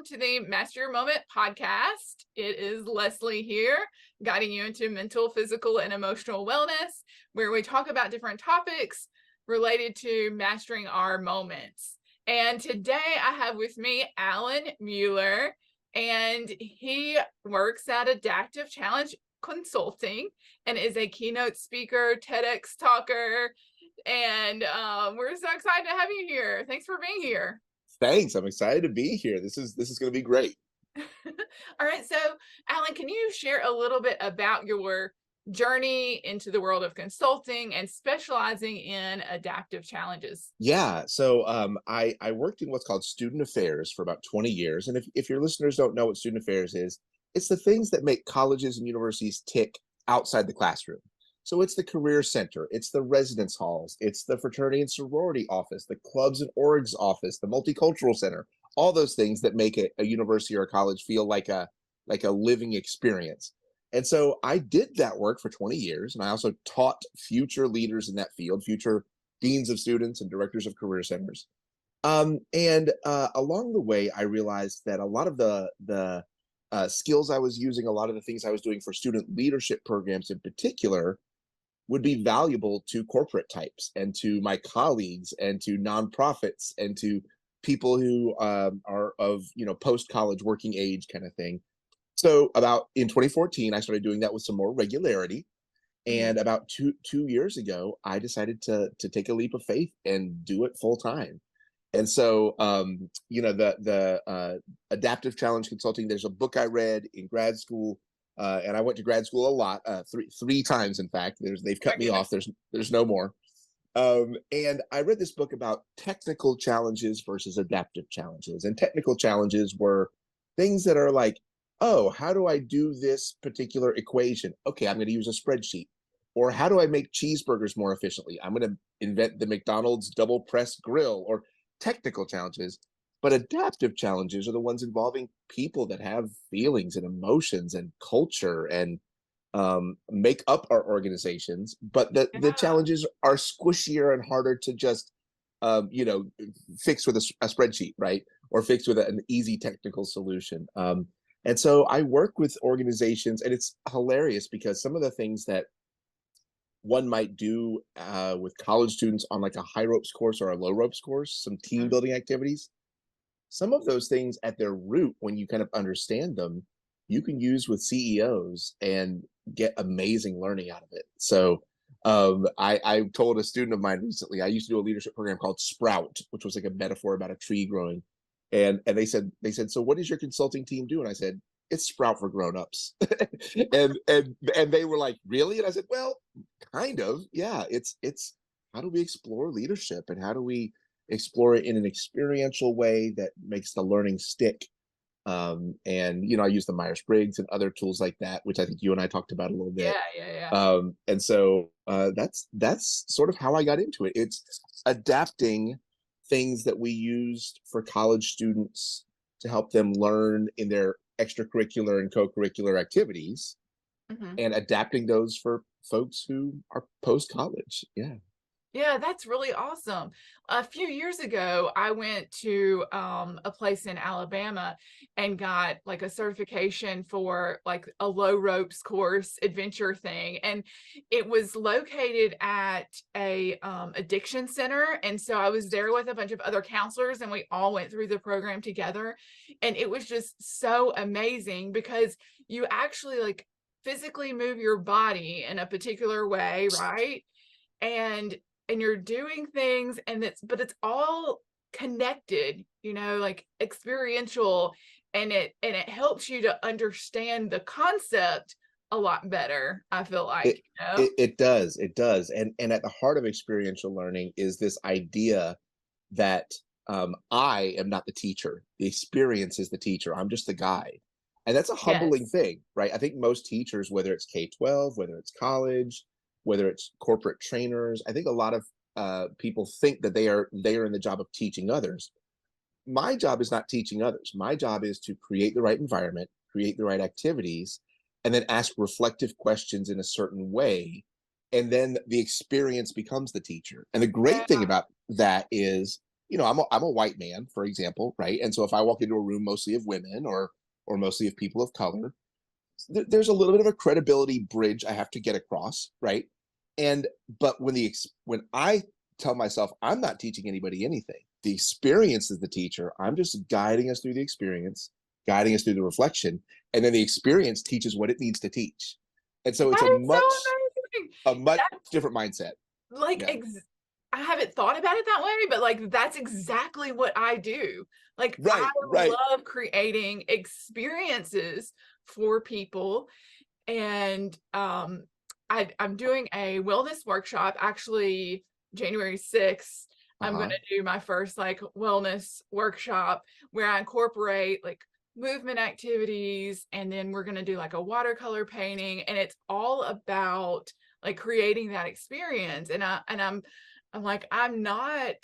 to the Master Your Moment podcast. It is Leslie here, guiding you into mental, physical, and emotional wellness, where we talk about different topics related to mastering our moments. And today I have with me Alan Mueller, and he works at Adaptive Challenge Consulting and is a keynote speaker, TEDx talker, and we're so excited to have you here. Thanks for being here. Thanks. I'm excited to be here. This is going to be great. All right. So, Alan, can you share a little bit about your journey into the world of consulting and specializing in adaptive challenges? Yeah. So I worked in what's called student affairs for about 20 years. And if your listeners don't know what student affairs is, it's the things that make colleges and universities tick outside the classroom. So it's the career center, it's the residence halls, it's the fraternity and sorority office, the clubs and orgs office, the multicultural center, all those things that make a university or a college feel like a living experience. And so I did that work for 20 years, and I also taught future leaders in that field, future deans of students and directors of career centers. Along the way, I realized that a lot of the skills I was using, a lot of the things I was doing for student leadership programs in particular, would be valuable to corporate types and to my colleagues and to nonprofits and to people who are of post-college working age kind of thing. So about in 2014, I started doing that with some more regularity. And about two years ago, I decided to take a leap of faith and do it full time. And so, the Adaptive Challenge Consulting, there's a book I read in grad school, and I went to grad school a lot, three times, in fact. They've cut me off. There's no more. And I read this book about technical challenges versus adaptive challenges. And technical challenges were things that are like, oh, how do I do this particular equation? Okay, I'm going to use a spreadsheet. Or how do I make cheeseburgers more efficiently? I'm going to invent the McDonald's double press grill, or technical challenges. But adaptive challenges are the ones involving people that have feelings and emotions and culture and make up our organizations. But the challenges are squishier and harder to just, fix with a spreadsheet, right? Or fix with an easy technical solution. And so I work with organizations, and it's hilarious because some of the things that one might do with college students on like a high ropes course or a low ropes course, some team building activities, some of those things at their root, when you kind of understand them, you can use with CEOs and get amazing learning out of it. So I told a student of mine recently, I used to do a leadership program called Sprout, which was like a metaphor about a tree growing. And they said, so what does your consulting team do? And I said, it's Sprout for grown-ups. and they were like, really? And I said, well, kind of, yeah. It's how do we explore leadership, and how do we explore it in an experiential way that makes the learning stick? I use the Myers-Briggs and other tools like that, which I think you and I talked about a little bit. Yeah. And so that's sort of how I got into it. It's adapting things that we used for college students to help them learn in their extracurricular and co-curricular activities, and adapting those for folks who are post-college. Yeah, that's really awesome. A few years ago, I went to a place in Alabama and got like a certification for like a low ropes course adventure thing. And it was located at a addiction center. And so I was there with a bunch of other counselors, and we all went through the program together. And it was just so amazing because you actually like physically move your body in a particular way, right? And you're doing things, but it's all connected, like experiential, and it helps you to understand the concept a lot better, I feel like. It does. And at the heart of experiential learning is this idea that I am not the teacher. The experience is the teacher. I'm just the guide. And that's a humbling thing, right? I think most teachers, whether it's K-12, whether it's college, whether it's corporate trainers, I think a lot of people think that they are in the job of teaching others. My job is not teaching others. My job is to create the right environment, create the right activities, and then ask reflective questions in a certain way. And then the experience becomes the teacher. And the great thing about that is I'm a white man, for example, right? And so if I walk into a room mostly of women or mostly of people of color, there's a little bit of a credibility bridge I have to get across, right? And but when I tell myself I'm not teaching anybody anything, the experience is the teacher. I'm just guiding us through the experience, guiding us through the reflection, and then the experience teaches what it needs to teach. And so it's That is so amazing. a much That different mindset. like Yeah. ex I haven't thought about it that way, but like that's exactly what I do. Like I Right, right. love creating experiences for people. And I'm doing a wellness workshop actually January 6th. I'm going Uh-huh. to do my first like wellness workshop where I incorporate like movement activities, and then we're going to do like a watercolor painting, and it's all about like creating that experience. I'm like, I'm not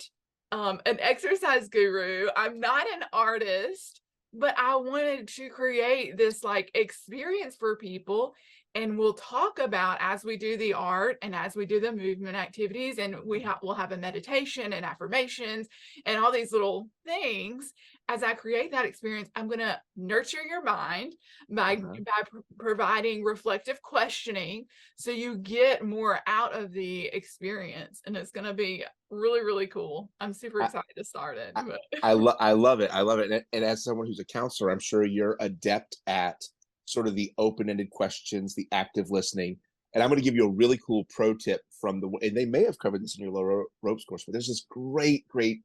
an exercise guru, I'm not an artist, but I wanted to create this like experience for people. And we'll talk about as we do the art and as we do the movement activities, and we'll have a meditation and affirmations and all these little things. As I create that experience, I'm going to nurture your mind Uh-huh. by providing reflective questioning, so you get more out of the experience, and it's going to be really, really cool. I'm super I, excited to start it. I, But I love it. I love it. And as someone who's a counselor, I'm sure you're adept at sort of the open-ended questions, the active listening. And I'm going to give you a really cool pro tip from and they may have covered this in your low ropes course, but there's this great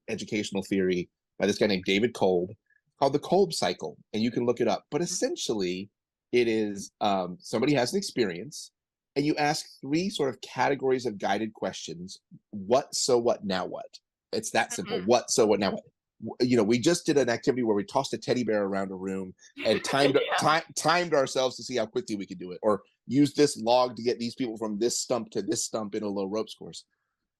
educational theory by this guy named David Kolb called the Kolb cycle. And you can look it up. But essentially, it is somebody has an experience, and you ask three sort of categories of guided questions. What, so what, now what? It's that simple. Mhm. What, so what, now what? We just did an activity where we tossed a teddy bear around a room and Yeah. timed ourselves to see how quickly we could do it, or use this log to get these people from this stump to this stump in a low ropes course.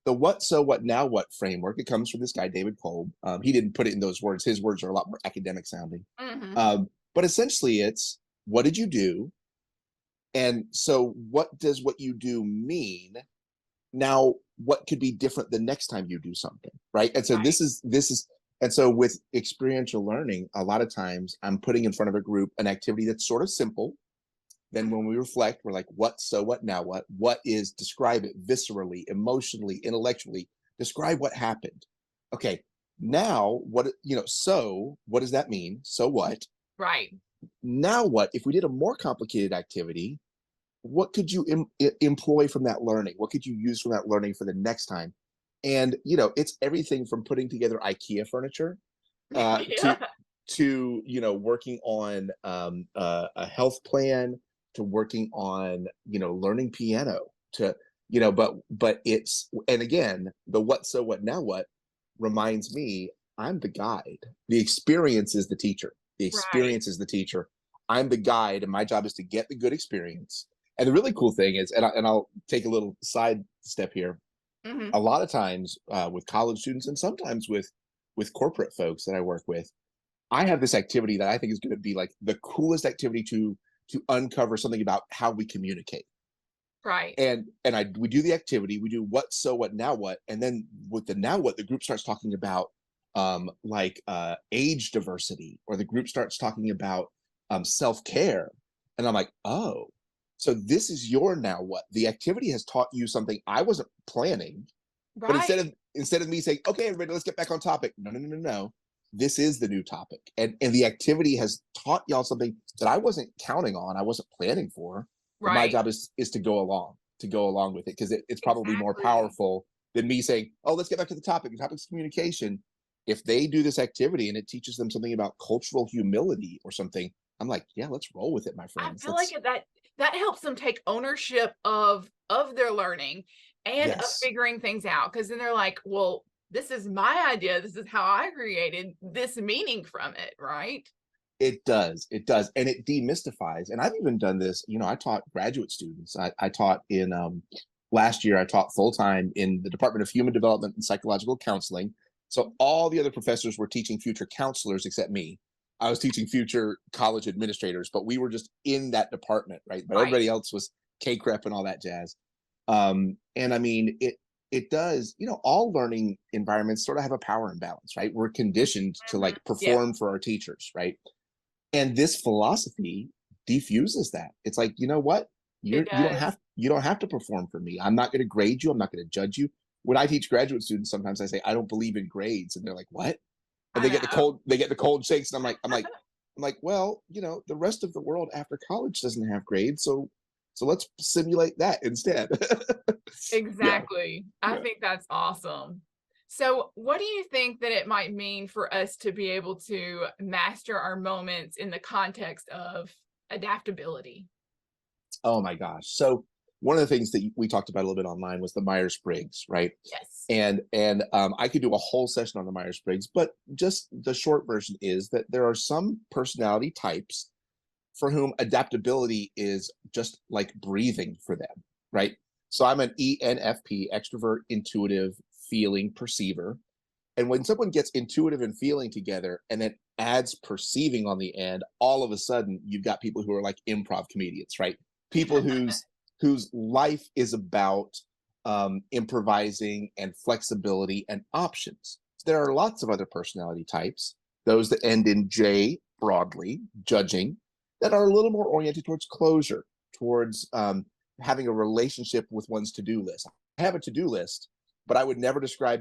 The what, so what, now what framework, it comes from this guy David Kolb. He didn't put it in those words. His words are a lot more academic sounding. Mhm. But essentially, it's what did you do, and so what does what you do mean now, what could be different the next time you do something, right? And so Right. this is and so with experiential learning, a lot of times I'm putting in front of a group an activity that's sort of simple. Then when we reflect, we're like, what, so what, now what is, describe it viscerally, emotionally, intellectually, describe what happened. Okay, now so what does that mean? So what? Right. Now what? If we did a more complicated activity, what could you employ from that learning? What could you use from that learning for the next time? And it's everything from putting together IKEA furniture uh, to Yeah. working on a health plan, to working on learning piano, to but it's, and again, the what, so what, now what reminds me I'm the guide. The experience is the teacher. The Right. experience is the teacher. I'm the guide, and my job is to get the good experience. And the really cool thing is, I'll take a little side step here. Mhm. A lot of times with college students, and sometimes with corporate folks that I work with, I have this activity that I think is going to be like the coolest activity to uncover something about how we communicate. Right. And we do the activity, we do what, so what, now what, and then with the now what, the group starts talking about age diversity, or the group starts talking about self-care. And I'm like, oh, so this is your now what. The activity has taught you something I wasn't planning, but instead Right. of instead of me saying, okay, everybody, let's get back on topic. No, no, no, no, no. This is the new topic. And the activity has taught y'all something that I wasn't counting on, I wasn't planning for. But my Right. job is to go along with it, because it's probably more Exactly. powerful than me saying, oh, let's get back to the topic. The topic's communication. If they do this activity and it teaches them something about cultural humility or something, I'm like, yeah, let's roll with it, my I friends. feel like Let's that helps them take ownership of their learning and of Yes. figuring things out, because then they're like, well, this is my idea. This is how I created this meaning from it, right? It does. It does. And it demystifies. And I've even done this. I taught graduate students. I taught in last year, I taught full time in the Department of Human Development and Psychological Counseling. So all the other professors were teaching future counselors except me. I was teaching future college administrators, but we were just in that department, right? But Right. everybody else was K-Crep and all that jazz. And I mean, it does, all learning environments sort of have a power imbalance, right? We're conditioned to Mhm. like Yeah, perform for our teachers, right? And this philosophy defuses that. It's like, you know what? it does. You don't have to perform for me. I'm not going to grade you. I'm not going to judge you. When I teach graduate students, sometimes I say, I don't believe in grades. And they're like, what? And I know. they get the cold shakes. And I'm like, well, the rest of the world after college doesn't have grades. So let's simulate that instead. Yeah. Exactly. I Yeah. think that's awesome. So, what do you think that it might mean for us to be able to master our moments in the context of adaptability? Oh my gosh. So one of the things that we talked about a little bit online was the Myers-Briggs, right? Yes. And I could do a whole session on the Myers-Briggs, but just the short version is that there are some personality types for whom adaptability is just like breathing for them, right? So I'm an ENFP, extrovert, intuitive, feeling, perceiver. And when someone gets intuitive and feeling together and then adds perceiving on the end, all of a sudden you've got people who are like improv comedians, right? People whose life is about improvising and flexibility and options. There are lots of other personality types, those that end in J broadly, judging, that are a little more oriented towards closure, towards having a relationship with one's to-do list. I have a to-do list, but I would never describe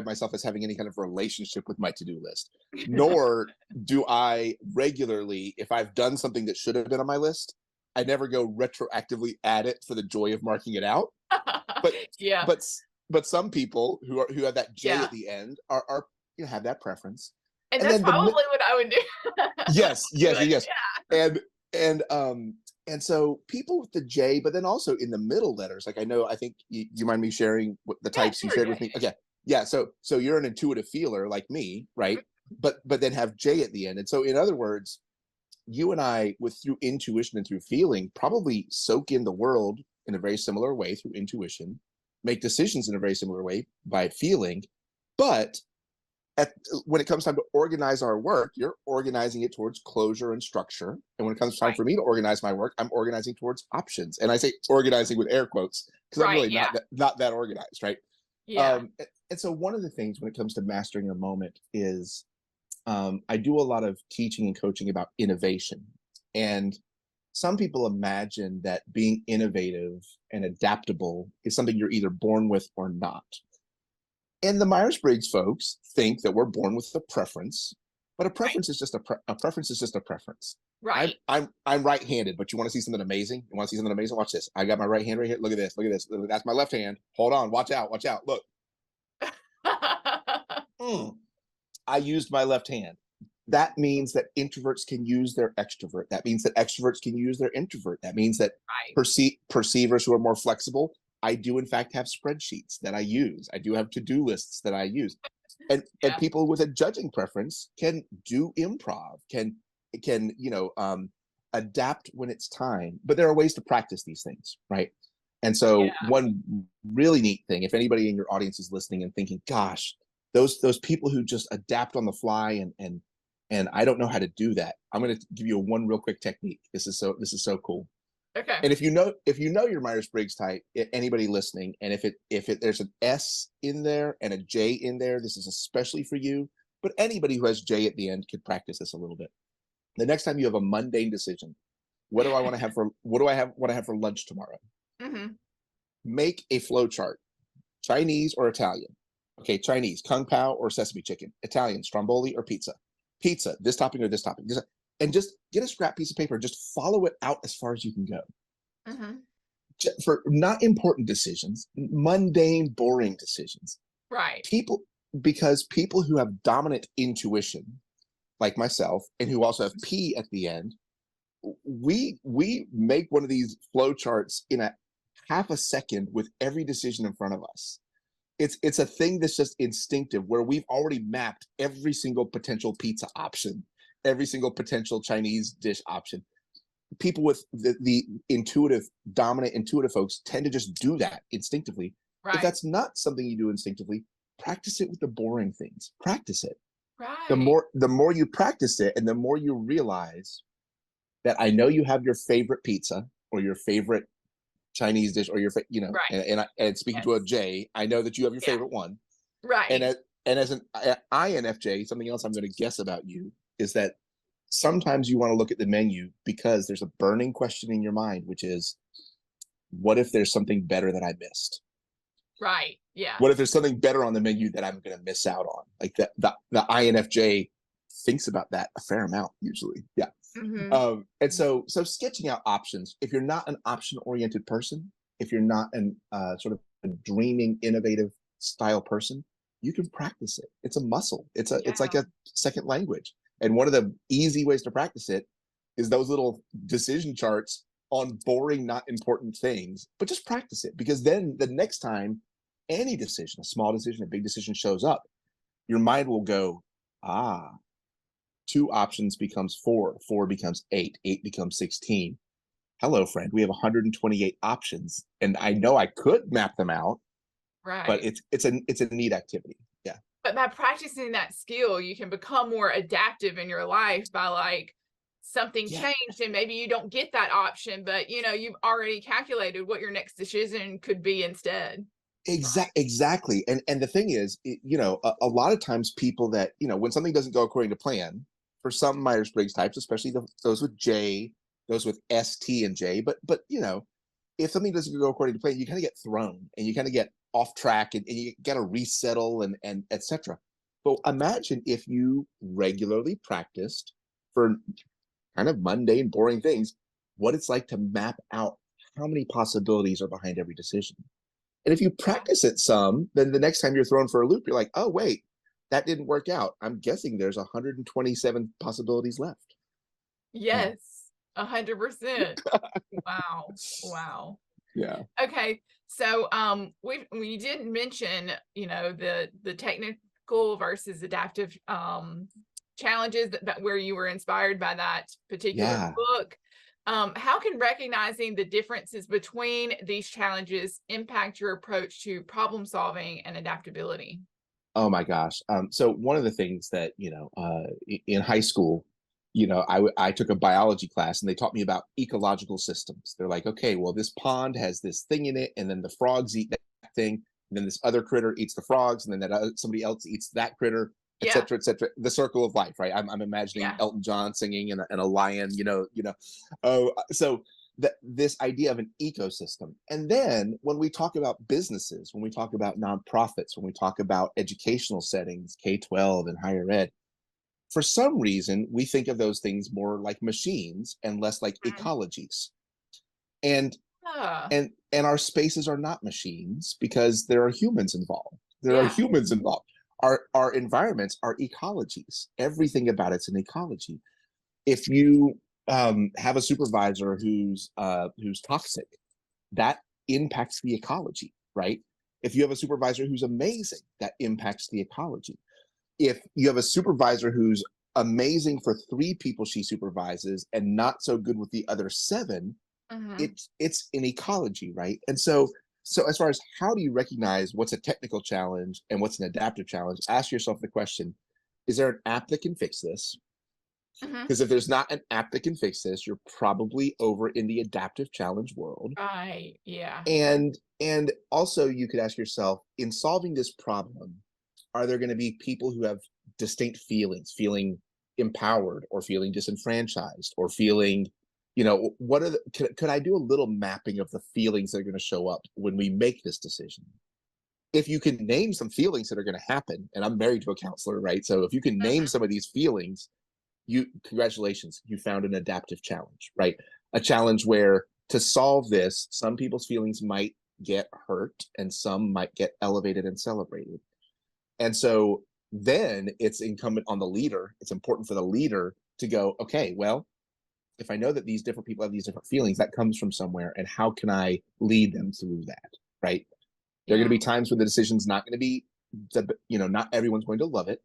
myself as having any kind of relationship with my to-do list. Nor do I regularly, if I've done something that should have been on my list, I never go retroactively at it for the joy of marking it out. But Yeah. but but some people who have that J Yeah. at the end are have that preference. And And that's then probably what I would do. yes, Be yes, like, yes. yeah. And and um and so people with the J, but then also in the middle letters, like I think you mind me sharing what the Yeah, types you sure. shared Yeah. with me? Okay. Yeah, so you're an intuitive feeler like me, right? But then have J at the end. And so in other words, you and I, with through intuition and through feeling, probably soak in the world in a very similar way through intuition, make decisions in a very similar way by feeling, but at when it comes time to organize our work, you're organizing it towards closure and structure. And when it comes time Right. for me to organize my work, I'm organizing towards options. And I say organizing with air quotes because I'm Right. really Yeah. not that organized, right? Yeah. And so one of the things when it comes to mastering a moment is I do a lot of teaching and coaching about innovation. And some people imagine that being innovative and adaptable is something you're either born with or not. And the Myers-Briggs folks think that we're born with a preference, but a Right. preference is just a preference is just a preference. Right. I'm right-handed, but you want to see something amazing? You want to see something amazing? Watch this. I got my right hand right here. Look at this. Look at this. That's my left hand. Hold on. Watch out. Watch out. Look. Mm, I used my left hand. That means that introverts can use their extrovert. That means that extroverts can use their introvert. That means that Right. perceivers who are more flexible, I do in fact have spreadsheets that I use. I do have to-do lists that I use. And Yeah. people with a judging preference can do improv, can adapt when it's time. But there are ways to practice these things, right? And so Yeah. one really neat thing, if anybody in your audience is listening and thinking, gosh, those people who just adapt on the fly and I don't know how to do that. I'm going to give you one real quick technique. This is so cool. Okay. And if you know your Myers-Briggs type, anybody listening, and if there's an S in there and a J in there, this is especially for you. But anybody who has J at the end could practice this a little bit. The next time you have a mundane decision, what do I have for lunch tomorrow? Hmm. Make a flow chart. Chinese or Italian? Okay, Chinese, kung pao or sesame chicken? Italian, stromboli or pizza? Pizza, this topping or this topping? And just get a scrap piece of paper, just follow it out as far as you can go. Hmm. For not important decisions, mundane, boring decisions. Right. People, because people who have dominant intuition, like myself, and who also have P at the end, we make one of these flow charts in a half a second with every decision in front of us. It's a thing that's just instinctive, where we've already mapped every single potential pizza option, every single potential Chinese dish option. People with the dominant intuitive folks tend to just do that instinctively. If Right. that's not something you do instinctively, practice it with the boring things. Practice it. Right. The more you practice it, and the more you realize that I know you have your favorite pizza or your favorite Chinese dish or your, Right. and speaking to a Yes. J, I know that you have your Yeah. favorite one. And Right. as an INFJ, something else I'm going to guess about you is that sometimes you want to look at the menu because there's a burning question in your mind, which is, what if there's something better that I missed? Right. Yeah. What if there's something better on the menu that I'm going to miss out on? Like the INFJ thinks about that a fair amount usually. Yeah. Hmm. And so sketching out options. If you're not an option oriented person, if you're not an sort of a dreaming, innovative style person, you can practice it. It's a muscle. It's like Yeah. a second language. And one of the easy ways to practice it is those little decision charts on boring, not important things. But just practice it, because then the next time any decision, a small decision, a big decision shows up, your mind will go, ah, two options becomes four, four becomes eight, eight becomes 16. Hello, friend. We have 128 options, and I know I could map them out, but Right. it's a neat activity. Yeah. But by practicing that skill, you can become more adaptive in your life by like something Yeah. changed and maybe you don't get that option, but you've already calculated what your next decision could be instead. Exactly. And the thing is, a lot of times people that, when something doesn't go according to plan, for some Myers-Briggs types, especially those with J, those with S, T, and J, but if something doesn't go according to plan, you kind of get thrown and you kind of get off track, and you got to resettle and etc. But imagine if you regularly practiced for kind of mundane, boring things, what it's like to map out how many possibilities are behind every decision. And if you Yeah. practice it some, then the next time you're thrown for a loop, you're like, oh, wait, that didn't work out. I'm guessing there's 127 possibilities left. Yeah. Yes, 100%. Wow. Wow. Yeah. Okay. So we did mention, the technical versus adaptive challenges that where you were inspired by that particular Yeah. book. How can recognizing the differences between these challenges impact your approach to problem solving and adaptability? Oh my gosh. So one of the things that, in high school, I took a biology class and they taught me about ecological systems. They're like, okay, well, this pond has this thing in it, and then the frogs eat that thing, and then this other critter eats the frogs, and then somebody else eats that critter, et Yeah. cetera, et cetera. The circle of life, right? I'm imagining Yeah. Elton John singing and a lion, Oh, so this idea of an ecosystem. And then when we talk about businesses, when we talk about nonprofits, when we talk about educational settings, K-12 and higher ed, for some reason we think of those things more like machines and less like Mhm. ecologies. And Ah, and our spaces are not machines because there are humans involved. There are yeah. humans involved. Our environments are ecologies. Everything about it's an ecology. If you have a supervisor who's toxic, that impacts the ecology, right? If you have a supervisor who's amazing, that impacts the ecology. If you have a supervisor who's amazing for three people she supervises and not so good with the other seven, Hmm. it's an ecology, right? And so as far as how do you recognize what's a technical challenge and what's an adaptive challenge, ask yourself the question, is there an app that can fix this? Hmm. Because if there's not an app that can fix this, you're probably over in the adaptive challenge world. Right. Yeah. And also you could ask yourself, in solving this problem, are there going to be people who have distinct feelings, feeling empowered or feeling disenfranchised or feeling, what are could I do a little mapping of the feelings that are going to show up when we make this decision? If you can name some feelings that are going to happen, and I'm married to a counselor, right? So if you can name Hmm. some of these feelings, you congratulations, you found an adaptive challenge, right? A challenge where to solve this, some people's feelings might get hurt and some might get elevated and celebrated. And so then it's incumbent on the leader. It's important for the leader to go, okay, well, if I know that these different people have these different feelings, that comes from somewhere, and how can I lead them through that, right? There are going to Yeah. be times when the decision's not going to be, not everyone's going to love it.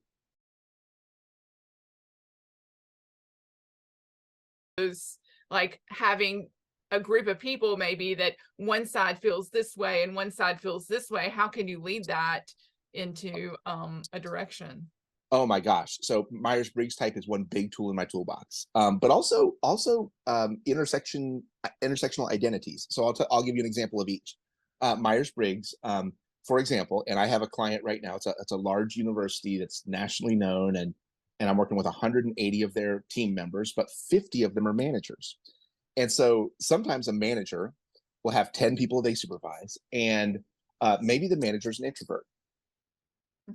Those, like having a group of people maybe that one side feels this way and one side feels this way. How can you lead that into a direction? Oh my gosh. So Myers-Briggs type is one big tool in my toolbox. But also intersectional identities. So I'll give you an example of each. Myers-Briggs, for example, and I have a client right now. It's a large university that's nationally known, and I'm working with 180 of their team members, but 50 of them are managers. And so sometimes a manager will have 10 people they supervise, and maybe the manager's an introvert,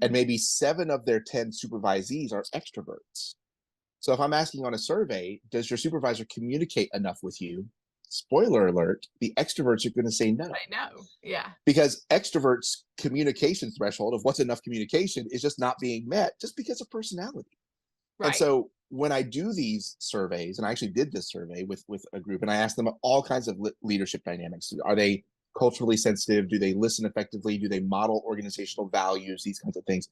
and Mhm. maybe 7 of their 10 supervisees are extroverts. So if I'm asking on a survey, does your supervisor communicate enough with you? Spoiler alert, the extroverts are going to say no, I know. Yeah. because extroverts' communication threshold of what's enough communication is just not being met just because of personality. And Right. so when I do these surveys, and I actually did this survey with a group, and I asked them all kinds of leadership dynamics. Are they culturally sensitive? Do they listen effectively? Do they model organizational values? These kinds of things.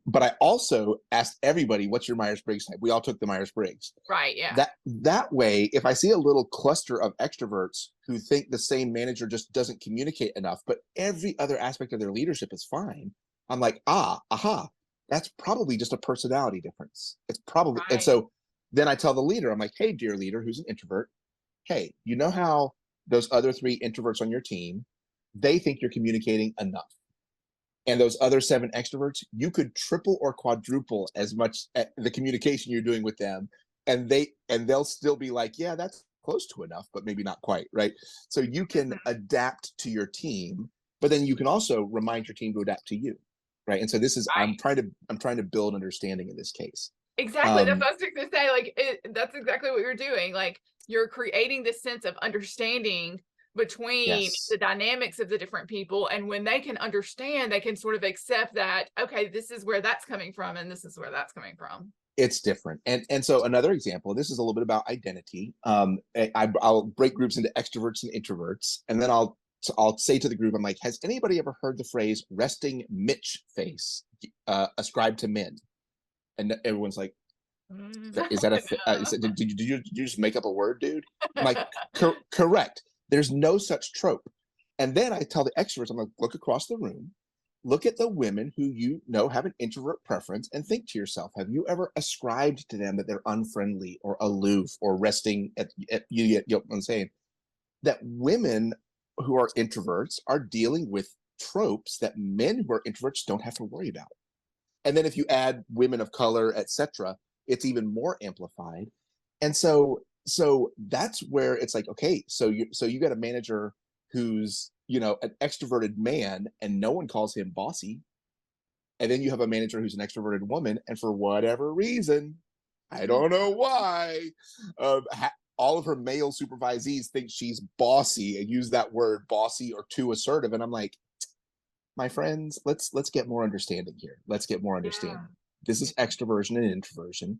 But I also asked everybody, what's your Myers-Briggs type? We all took the Myers-Briggs. Right. Yeah. That way, if I see a little cluster of extroverts who think the same manager just doesn't communicate enough, but every other aspect of their leadership is fine, I'm like, aha, that's probably just a personality difference. It's probably, and Right. so then I tell the leader, I'm like, hey, dear leader, who's an introvert, hey, you know how those other 3 introverts on your team, they think you're communicating enough, and those other 7 extroverts, you could triple or quadruple as much the communication you're doing with them, and they'll still be like, yeah, that's close to enough, but maybe not quite, right? So you can Mhm. adapt to your team, but then you can also remind your team to adapt to you, right? And so this is, Right. I'm trying to build understanding in this case. Exactly. That's um what I was just gonna say. Like that's exactly what you're doing. Like you're creating this sense of understanding between the yes, dynamics of the different people. And when they can understand, they can sort of accept that, okay, this is where that's coming from, and this is where that's coming from. it's different. And so another example, this is a little bit about identity. I'll break groups into extroverts and introverts, and then I'll say to the group, I'm like, has anybody ever heard the phrase resting Mitch face ascribed to men? And everyone's like, Mm. is that did you just make up a word, dude? I'm like, correct. There's no such trope. And then I tell the extroverts, I'm like, look across the room, look at the women who you know have an introvert preference, and think to yourself, have you ever ascribed to them that they're unfriendly or aloof or resting at you know what I'm saying? That women who are introverts are dealing with tropes that men who are introverts don't have to worry about. And then if you add women of color, etc., it's even more amplified. And so that's where it's like, okay, so you got a manager who's, you know, an extroverted man and no one calls him bossy, and then you have a manager who's an extroverted woman, and for whatever reason, I don't know why, all of her male supervisees think she's bossy and use that word bossy or too assertive, and I'm like, my friends, let's get more understanding here. Let's get more Yeah. understanding. This Yeah. is extroversion and introversion,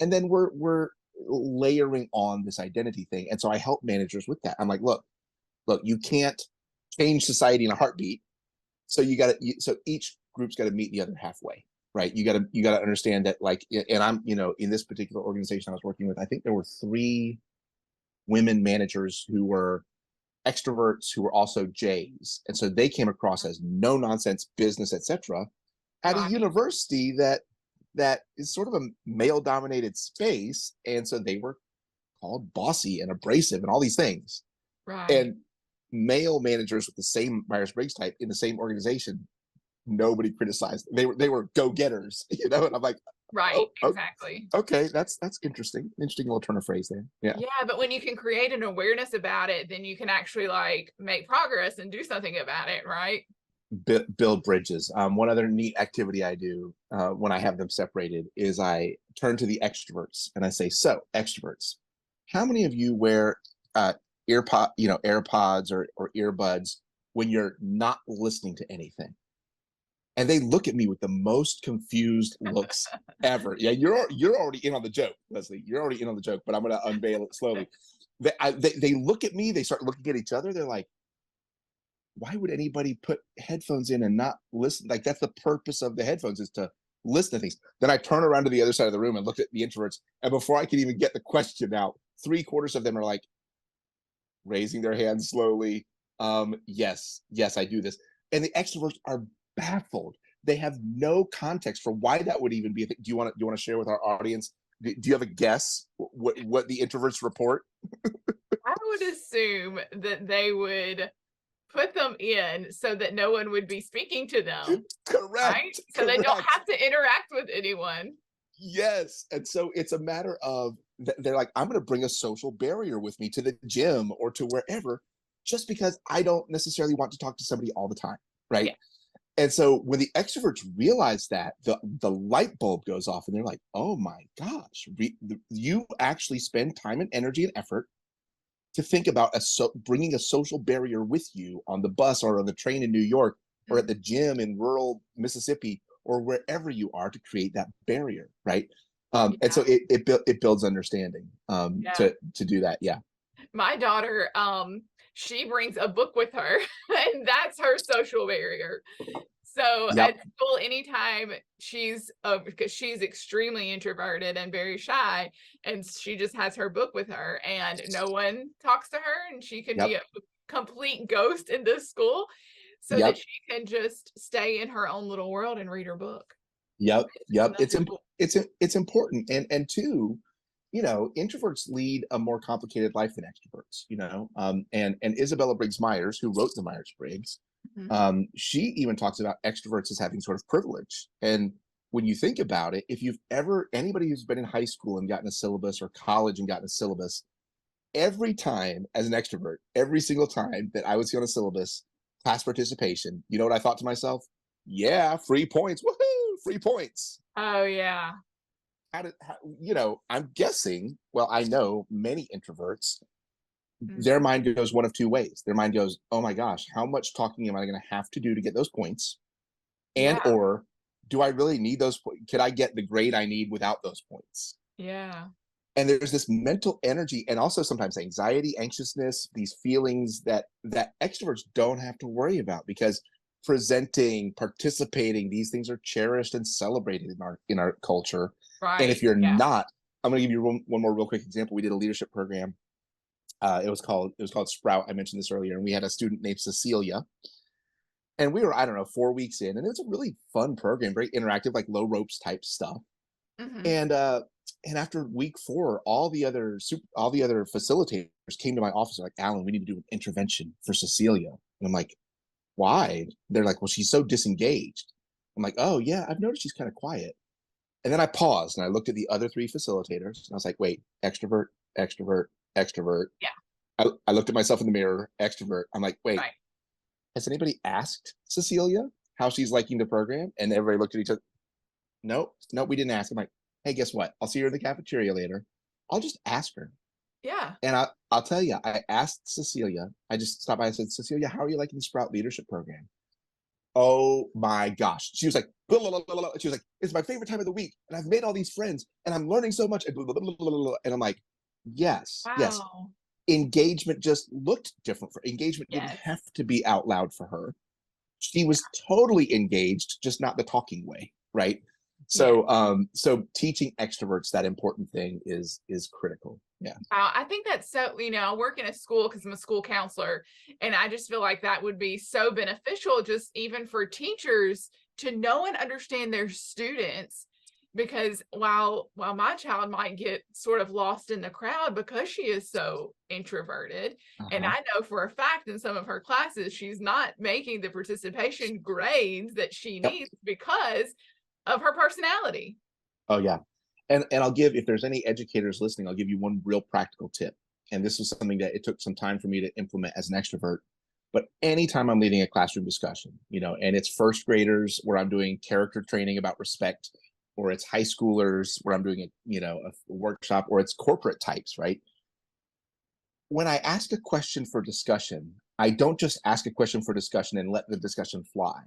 and then we're layering on this identity thing. And so I help managers with that. I'm like, look, you can't change society in a heartbeat. So so each group's got to meet the other halfway, right? You got to understand that, like, and I'm, you know, in this particular organization I was working with, I think there were 3 women managers who were extroverts who were also J's, and so they came across as no nonsense business, etc. At a Right. university that is sort of a male dominated space, and so they were called bossy and abrasive and all these things. Right. And male managers with the same Myers-Briggs type in the same organization, nobody criticized. They were go-getters, you know. And I'm like, Right. oh, Exactly. okay, that's interesting little turn of phrase there. Yeah. Yeah, but when you can create an awareness about it, then you can actually like make progress and do something about it, right? Build bridges. One other neat activity I do when I have them separated is I turn to the extroverts and I say, "So, extroverts, how many of you wear AirPods or earbuds when you're not listening to anything?" And they look at me with the most confused looks ever. Yeah, you're already in on the joke, Leslie. You're already in on the joke, but I'm going to unveil it slowly. They look at me. They start looking at each other. They're like, why would anybody put headphones in and not listen? Like, that's the purpose of the headphones, is to listen to things. Then I turn around to the other side of the room and look at the introverts, and before I can even get the question out, 3/4 of them are like raising their hands slowly. Yes, I do this. And the extroverts are baffled. they have no context for why that would even be a thing. Do you want to share with our audience? Do you have a guess what the introverts report? I would assume that they would put them in so that no one would be speaking to them, right? Correct. So they don't Correct. have to interact with anyone. Yes. And so it's a matter of they're like, I'm going to bring a social barrier with me to the gym or to wherever, just because I don't necessarily want to talk to somebody all the time. Right. Yeah. And so when the extroverts realize that, the light bulb goes off and they're like, oh my gosh, you actually spend time and energy and effort to think about bringing a social barrier with you on the bus or on the train in New York or at the gym in rural Mississippi or wherever you are to create that barrier, right? And so Yeah. it builds understanding Yeah. to do that. Yeah. My daughter, she brings a book with her, and that's her social barrier. So Yep. at school, anytime because she's extremely introverted and very shy, and she just has her book with her, and no one talks to her, and she can be Yep. a complete ghost in this school, so that Yep. she can just stay in her own little world and read her book. Yep. Yep. Another tool. It's important. And two, introverts lead a more complicated life than extroverts, and Isabella Briggs Myers, who wrote the Myers-Briggs, Mhm. she even talks about extroverts as having sort of privilege. And when you think about it, if anybody who's been in high school and gotten a syllabus or college and gotten a syllabus, every time as an extrovert, every single time that I would see on a syllabus, class participation, you know what I thought to myself? Yeah, free points. Woohoo, free points. Oh yeah. I'm guessing, well, I know many introverts, their Mhm. mind goes one of two ways. Their mind goes, oh my gosh, how much talking am I going to have to do to get those points? And, Yeah. or do I really need those points? Could I get the grade I need without those points? Yeah. And there's this mental energy and also sometimes anxiety, anxiousness, these feelings that extroverts don't have to worry about because presenting, participating, these things are cherished and celebrated in our culture. And if Right. you're Yeah. not, I'm going to give you one more real quick example. We did a leadership program. It was called Sprout. I mentioned this earlier, and we had a student named Cecilia, and we were, I don't know, 4 weeks in, and it was a really fun program, very interactive, like low ropes type stuff. Hmm. And after week 4, all the other facilitators came to my office and like, Alan, we need to do an intervention for Cecilia. And I'm like, why? They're like, well, she's so disengaged. I'm like, oh yeah, I've noticed she's kind of quiet. And then I paused and I looked at the other 3 facilitators and I was like, wait, extrovert, extrovert, extrovert. Yeah. I looked at myself in the mirror, extrovert. I'm like, wait, Right. has anybody asked Cecilia how she's liking the program? And everybody looked at each other. Nope, nope, we didn't ask. I'm like, hey, guess what? I'll see her in the cafeteria later. I'll just ask her. Yeah. And I'll tell you, I asked Cecilia, I just stopped by and said, Cecilia, how are you liking the Sprout Leadership Program? Oh my gosh. She was like, blah, blah, blah, blah. She was like, it's my favorite time of the week. And I've made all these friends and I'm learning so much. And, blah, blah, blah, blah, blah. And I'm like, yes, yes. Wow. Engagement just looked different for engagement didn't Yes. have to be out loud for her. She was totally engaged, just not the talking way, right? Yeah. So teaching extroverts that important thing is critical. Yeah. I think that's so, I work in a school because I'm a school counselor, and I just feel like that would be so beneficial, just even for teachers to know and understand their students. Because while my child might get sort of lost in the crowd because she is so introverted, and Uh-huh. I know for a fact in some of her classes she's not making the participation grades that she Yep. needs because of her personality. Oh yeah. And I'll give, if there's any educators listening, I'll give you one real practical tip. And this was something that it took some time for me to implement as an extrovert. But anytime I'm leading a classroom discussion, and it's first graders where I'm doing character training about respect, or it's high schoolers where I'm doing a workshop, or it's corporate types, right? When I ask a question for discussion, I don't just ask a question for discussion and let the discussion fly.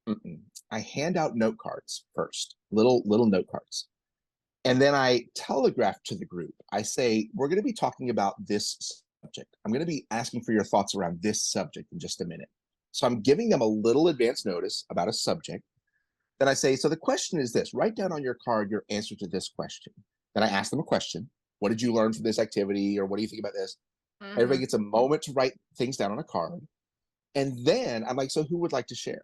Mm-mm. I hand out note cards first, little note cards. And then I telegraph to the group. I say, we're going to be talking about this subject. I'm going to be asking for your thoughts around this subject in just a minute. So I'm giving them a little advance notice about a subject. Then I say, so the question is this, write down on your card your answer to this question. Then I ask them a question. What did you learn from this activity? Or what do you think about this? Everybody Hmm. gets a moment to write things down on a card. And then I'm like, so who would like to share?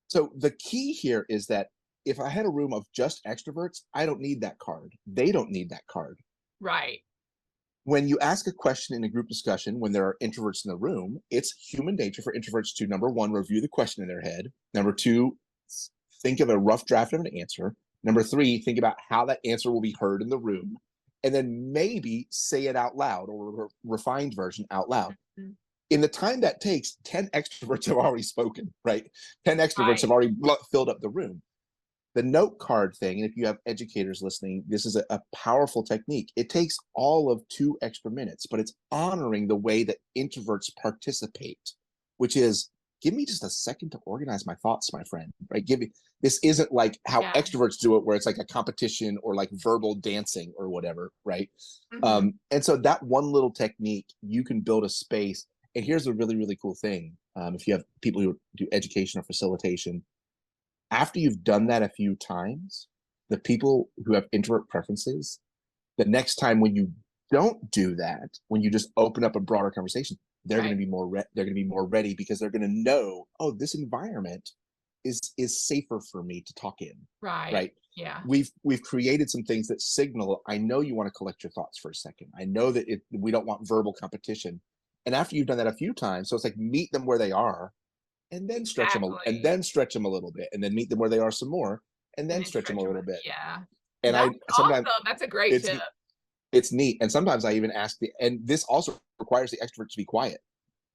So the key here is that if I had a room of just extroverts, I don't need that card. They don't need that card. Right. When you ask a question in a group discussion, when there are introverts in the room, it's human nature for introverts to, number one, review the question in their head. Number two, think of a rough draft of an answer. Number three, think about how that answer will be heard in the room. And then maybe say it out loud, or a refined version out loud. Mhm. In the time that takes, 10 extroverts have already spoken, right? 10 extroverts have Right. already filled up the room. The note card thing, and if you have educators listening, this is a powerful technique. It takes all of 2 extra minutes, but it's honoring the way that introverts participate, which is, give me just a second to organize my thoughts, my friend, right? Give me, this isn't like how Yeah. extroverts do it, where it's like a competition or like verbal dancing or whatever, right? Mhm. And so that one little technique, you can build a space. And here's a really, really cool thing. If you have people who do education or facilitation, after you've done that a few times, the people who have introvert preferences, the next time when you don't do that, when you just open up a broader conversation, they're going Right. to be more they're going to be more ready, because they're going to know, oh, this environment is safer for me to talk in, Right. right? Yeah. We've created some things that signal, I know you want to collect your thoughts for a second. I know that we don't want verbal competition. And after you've done that a few times, so it's like, meet them where they are, and then Exactly. stretch them a little bit, and then meet them where they are some more, and And then then stretch them stretch a them. little bit. Yeah. And That's I sometimes awesome. That's a great it's tip. it's neat, and sometimes I even ask and this also requires the extrovert to be quiet.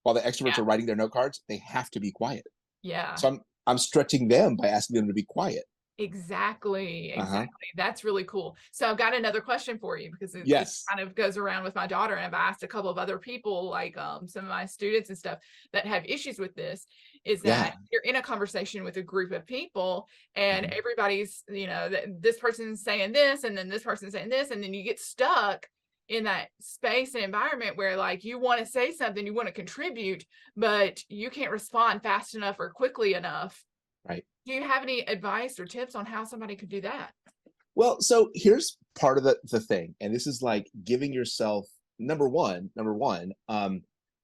While the extroverts Yeah. are writing their note cards, they have to be quiet. Yeah. So I'm stretching them by asking them to be quiet. Exactly, Uh-huh. exactly. That's really cool. So I've got another question for you, because it Yes. kind of goes around with my daughter, and I've asked a couple of other people, like some of my students and stuff that have issues with this, is Yeah. that you're in a conversation with a group of people, and Mhm. everybody's, this person's saying this, and then this person's saying this, and then you get stuck in that space and environment where, like, you want to say something, you want to contribute, but you can't respond fast enough or quickly enough. Right. Do you have any advice or tips on how somebody could do that? Well, so here's part of the thing, and this is like giving yourself, number one,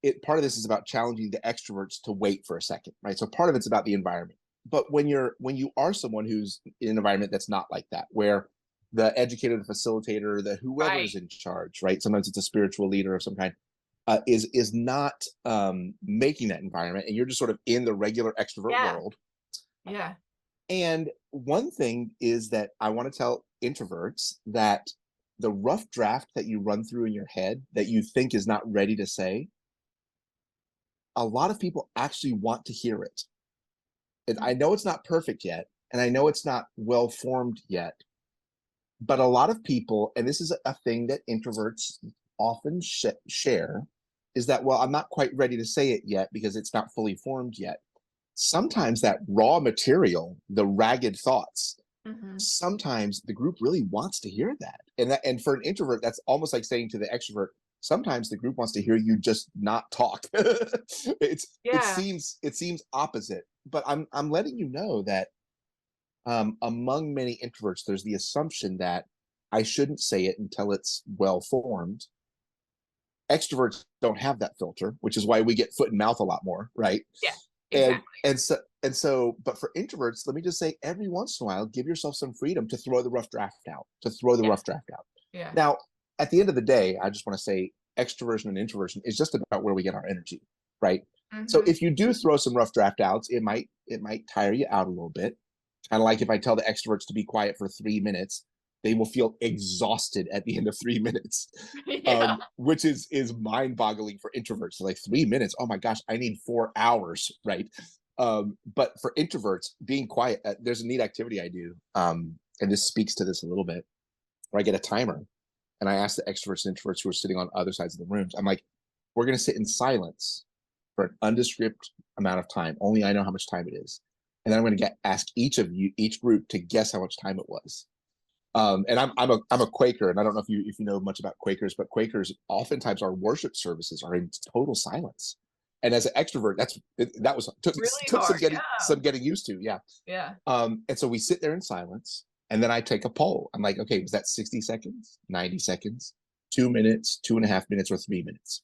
it part of this is about challenging the extroverts to wait for a second, right? So part of it's about the environment. But when you are someone who's in an environment that's not like that, where the educator, the facilitator, the whoever Right. is in charge, right? Sometimes it's a spiritual leader of some kind, is not making that environment, and you're just sort of in the regular extrovert Yeah. world. Yeah. And one thing is that I want to tell introverts that the rough draft that you run through in your head that you think is not ready to say, a lot of people actually want to hear it. And I Mhm. know it's not perfect yet, and I know it's not well formed yet, but a lot of people, and this is a thing that introverts often share, is that, well, I'm not quite ready to say it yet because it's not fully formed yet. Sometimes that raw material, the ragged thoughts, Mhm. sometimes the group really wants to hear that. And for an introvert, that's almost like saying to the extrovert, sometimes the group wants to hear you just not talk. Yeah. It seems opposite, but I'm letting you know that among many introverts, there's the assumption that I shouldn't say it until it's well formed. Extroverts don't have that filter, which is why we get foot and mouth a lot more, right? Yeah. and Exactly. and so but for introverts, let me just say, every once in a while, give yourself some freedom to throw the rough draft out, Yeah. Yeah. now, at the end of the day, I just want to say, extroversion and introversion is just about where we get our energy, right? So Mhm. if you do throw some rough draft outs, it might tire you out a little bit. Kind of like if I tell the extroverts to be quiet for 3 minutes, they will feel exhausted at the end of 3 minutes, Yeah. which is mind-boggling for introverts. Like, 3 minutes, oh my gosh, I need 4 hours, right? But for introverts, being quiet, there's a neat activity I do, and this speaks to this a little bit, where I get a timer and I ask the extroverts and introverts who are sitting on other sides of the rooms, I'm like, we're going to sit in silence for an undescript amount of time. Only I know how much time it is. And then I'm going to ask each group to guess how much time it was. And I'm a Quaker, and I don't know if you know much about Quakers, but Quakers, oftentimes our worship services are in total silence. And as an extrovert, that was Really took hard. Yeah. some getting used to. Yeah. Yeah. And so we sit there in silence, and then I take a poll. I'm like, okay, was that 60 seconds, 90 seconds, 2 minutes, 2.5 minutes, or 3 minutes?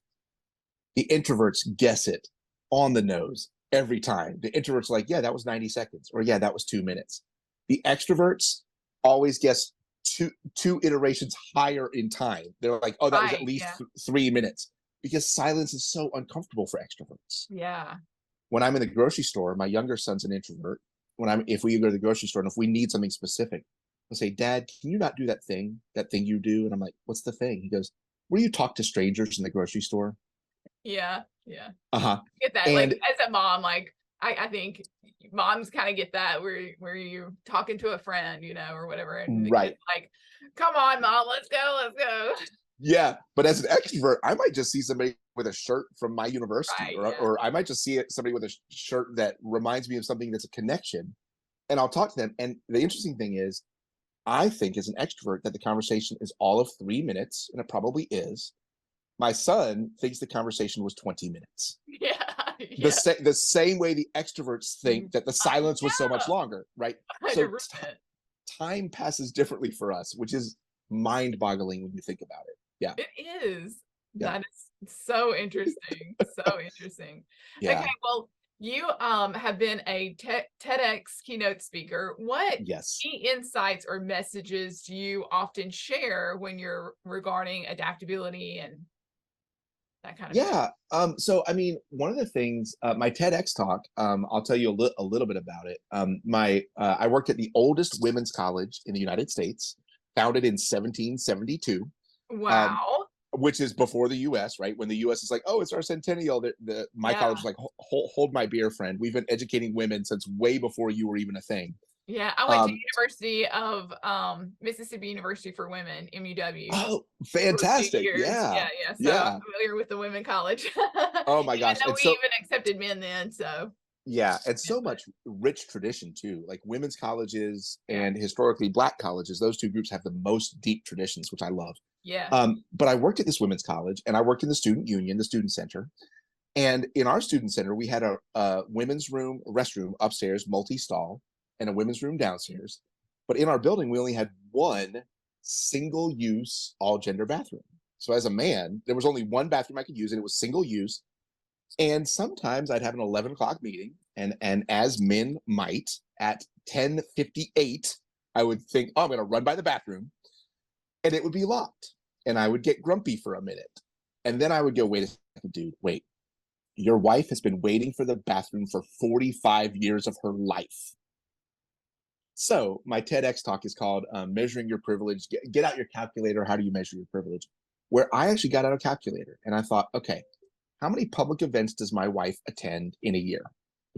The introverts guess it on the nose every time. The introverts are like, yeah, that was 90 seconds, or yeah, that was 2 minutes. The extroverts always guess two iterations higher in time. They're like, oh, that was at Right. least Yeah. 3 minutes, because silence is so uncomfortable for extroverts. Yeah. When I'm in the grocery store, my younger son's an introvert. If we go to the grocery store and if we need something specific, I'll say, Dad, can you not do that thing you do? And I'm like, what's the thing? He goes, where you talk to strangers in the grocery store? Yeah. Yeah. Uh-huh. Get that. Like And as a mom, like I think moms kind of get that where you're talking to a friend, or whatever, and the kid's right. like, "Come on, mom, let's go, let's go." Yeah. But as an extrovert, I might just see somebody with a shirt from my university, Right. or Yeah. or I might just see somebody with a shirt that reminds me of something that's a connection. And I'll talk to them. And the interesting thing is, I think as an extrovert that the conversation is all of 3 minutes, and it probably is. My son thinks the conversation was 20 minutes. Yeah. The, Yeah. the same way the extroverts think that the silence was so much Yeah. longer, right? So 100%. time passes differently for us, which is mind boggling when you think about it. Yeah. It is. Yeah. That is so interesting. So interesting. Okay, Yeah. well, you have been a TEDx keynote speaker. What Yes. key insights or messages do you often share when you're regarding adaptability and that kind of thing? Yeah. So, I mean, one of the things, my TEDx talk, I'll tell you a little bit about it. I worked at the oldest women's college in the United States, founded in 1772. Um, Wow. which is before the U.S., right? When the U.S. is like, oh, it's our centennial. My Yeah. college is like, hold my beer, friend. We've been educating women since way before you were even a thing. Yeah. I went to Um, University of Mississippi University for Women, MUW, oh, for a few fantastic. years. Yeah. Yeah, yeah. So I'm Yeah. familiar with the women college. Oh my Even gosh. though And we so, even accepted men then. So yeah. And yeah, so but much rich tradition too. Like women's colleges yeah. and historically Black colleges, those two groups have the most deep traditions, which I love. Yeah. But I worked at this women's college and I worked in the student union, the student center. And in our student center, we had a women's room, restroom upstairs, multi-stall, and a women's room downstairs. But in our building, we only had one single-use, all-gender bathroom. So as a man, there was only one bathroom I could use, and it was single use. And sometimes I'd have an 11 o'clock meeting, and as men might, at 10:58, I would think, oh, I'm going to run by the bathroom, and it would be locked. And I would get grumpy for a minute. And then I would go, wait a second, dude, wait. Your wife has been waiting for the bathroom for 45 years of her life. So my TEDx talk is called Measuring Your Privilege. Get out your calculator. How do you measure your privilege? Where I actually got out a calculator and I thought, okay, how many public events does my wife attend in a year?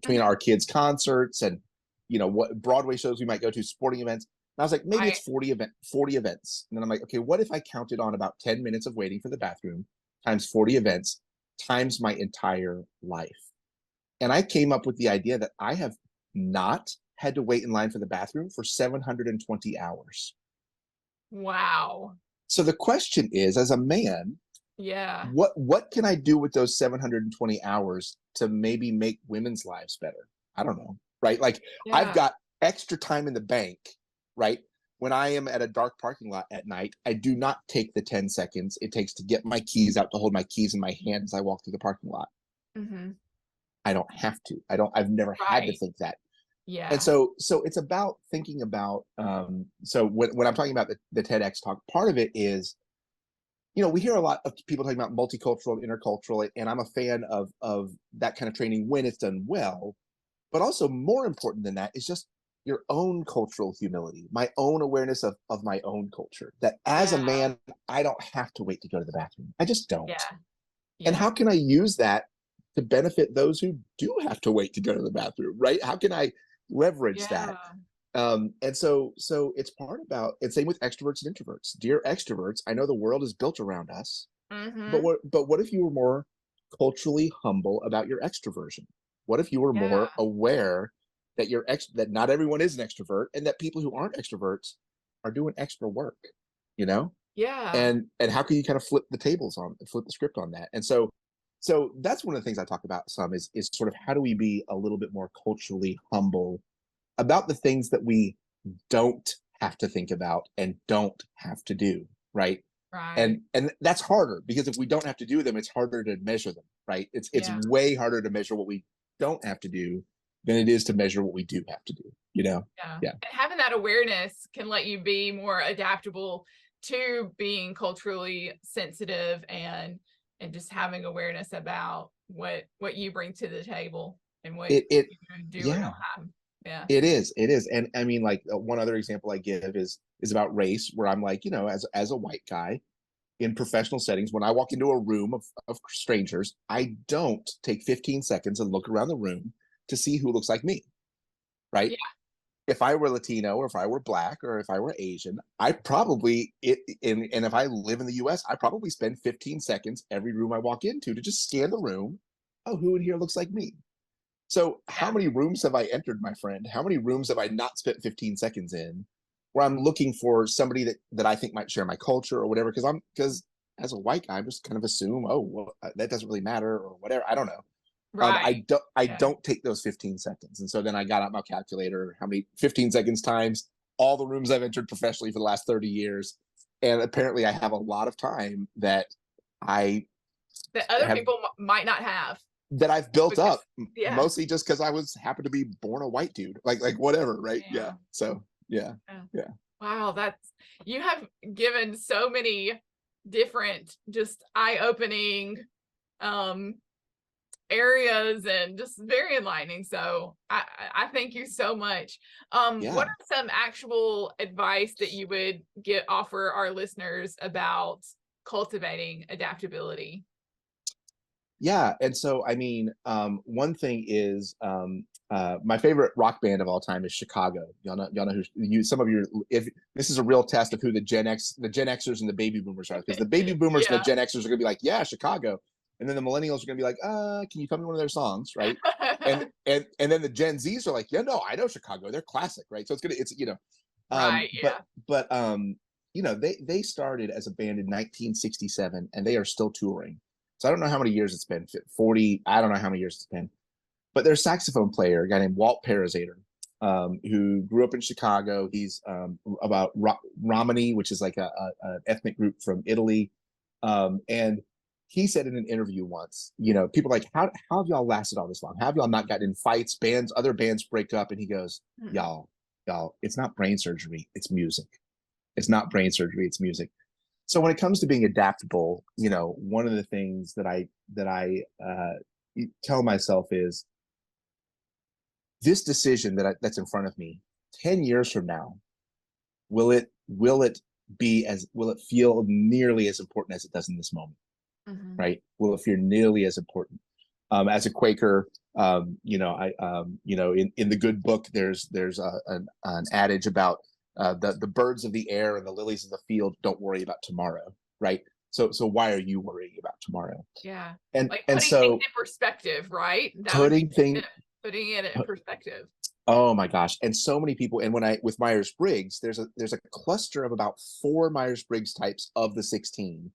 Between Mhm. our kids' concerts and what Broadway shows we might go to, sporting events. And I was like, maybe it's Right. 40 events. And then I'm like, okay, what if I counted on about 10 minutes of waiting for the bathroom times 40 events times my entire life? And I came up with the idea that I have not had to wait in line for the bathroom for 720 hours. Wow. So the question is, as a man, Yeah. what can I do with those 720 hours to maybe make women's lives better? I don't know, right? Like I've Yeah. got extra time in the bank, right? When I am at a dark parking lot at night, I do not take the 10 seconds it takes to get my keys out, to hold my keys in my hand as I walk through the parking lot. Mhm. I don't have to. I've never had to Right. think that. And Yeah. so it's about thinking about, so when I'm talking about the TEDx talk, part of it is, we hear a lot of people talking about multicultural, intercultural, and I'm a fan of that kind of training when it's done well. But also more important than that is just your own cultural humility, my own awareness of my own culture. That as a Yeah. man, I don't have to wait to go to the bathroom. I just don't. Yeah. And Yeah. how can I use that to benefit those who do have to wait to go to the bathroom, right? How can I leverage that? Yeah. And so it's part about, and same with extroverts and introverts. Dear extroverts, I know the world is built around us, but Mhm. what if you were more culturally humble about your extroversion? What if you were more Yeah. aware that that not everyone is an extrovert, and that people who aren't extroverts are doing extra work, you know? Yeah. And how can you kind of flip the script on that? And so that's one of the things I talk about some is sort of how do we be a little bit more culturally humble about the things that we don't have to think about and don't have to do, right? Right. And that's harder, because if we don't have to do them, it's harder to measure them, right? It's Yeah. way harder to measure what we don't have to do than it is to measure what we do have to do, you know? Yeah. Yeah. And having that awareness can let you be more adaptable to being culturally sensitive and just having awareness about what you bring to the table and what It you do or yeah, don't have. Yeah. it is. And I mean, like, one other example I give is about race, where I'm like, as a white guy in professional settings, when I walk into a room of strangers, I don't take 15 seconds and look around the room to see who looks like me, right? Yeah. If I were Latino, or if I were Black, or if I were Asian, I probably and if I live in the US, I probably spend 15 seconds every room I walk into to just scan the room. Oh, who in here looks like me? So how Yeah. many rooms have I entered, my friend? How many rooms have I not spent 15 seconds in where I'm looking for somebody that I think might share my culture or whatever? Because as a white guy, I just kind of assume, oh, well, that doesn't really matter or whatever. I don't know. Right. I Yeah. don't take those 15 seconds. And so then I got out my calculator, how many 15 seconds times all the rooms I've entered professionally for the last 30 years. And apparently I have a lot of time I That other have people might not have that I've built because up, yeah. mostly just because I was happened to be born a white dude, like whatever, right? Yeah. Yeah. So yeah, Yeah. yeah, Wow, you have given so many different, just eye-opening um areas and just very enlightening. So I thank you so much. What yeah, are some actual advice that you would offer our listeners about cultivating adaptability? yeah. And so I mean, one thing is, my favorite rock band of all time is Chicago. Y'all know who you. Some of you, if this is a real test of who the Gen Xers and the baby boomers are, because the baby boomers and the Yeah. Gen Xers are gonna be like, yeah, Chicago, and then the millennials are gonna be like, can you tell me one of their songs, right? And then the Gen Zs are like, yeah, no, I know Chicago, they're classic, right? So Right. but Yeah. they started as a band in 1967, and they are still touring. So I don't know how many years it's been, 40. I don't know how many years it's been. But their saxophone player, a guy named Walt Parazater, who grew up in Chicago. He's about Romani, which is like an ethnic group from Italy. And he said in an interview once, people are like, how have y'all lasted all this long? How have y'all not gotten in fights? Other bands break up. And he goes, Hmm. y'all, it's not brain surgery, it's music. It's not brain surgery, it's music. So when it comes to being adaptable, one of the things that I tell myself is, this decision that's in front of me 10 years from now, will it feel nearly as important as it does in this moment? Hmm. Right? Will it feel nearly as important? As a Quaker, in the good book, there's an adage about, the birds of the air and the lilies of the field don't worry about tomorrow, right? So why are you worrying about tomorrow? Yeah. and Like and putting things so in perspective, right? That would be putting thing putting it in perspective. Oh my gosh. And so many people, and when I with Myers-Briggs, there's a cluster of about 4 Myers-Briggs types of the 16,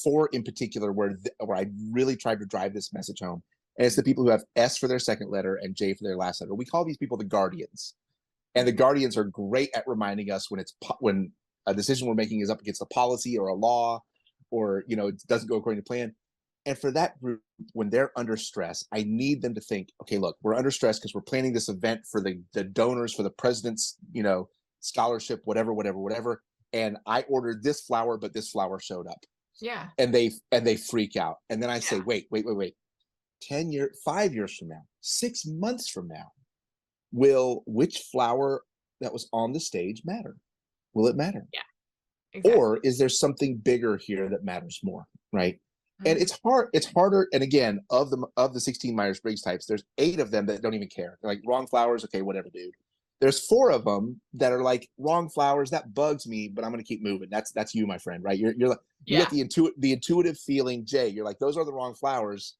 4 in particular, where I really tried to drive this message home. And it's the people who have S for their second letter and J for their last letter. We call these people the guardians. And the Mhm. guardians are great at reminding us when a decision we're making is up against a policy or a law, or it doesn't go according to plan. And for that group, when they're under stress, I need them to think, okay, look, we're under stress because we're planning this event for the donors for the president's, scholarship, whatever, whatever, whatever. And I ordered this flower, but this flower showed up. Yeah. And they freak out. And then I say, Yeah. wait. 5 years from now, 6 months from now, will which flower that was on the stage matter? Will it matter? Yeah. Or Exactly. is there something bigger here that matters more, right? And Mhm. it's harder. And again, of the 16 Myers-Briggs types, there's 8 of them that don't even care. They're like, wrong flowers, okay, whatever, dude. There's 4 of them that are like, wrong flowers, that bugs me, but I'm gonna keep moving. That's you, my friend, right? You're like, you get Yeah. the intuitive feeling, Jay. You're like, those are the wrong flowers.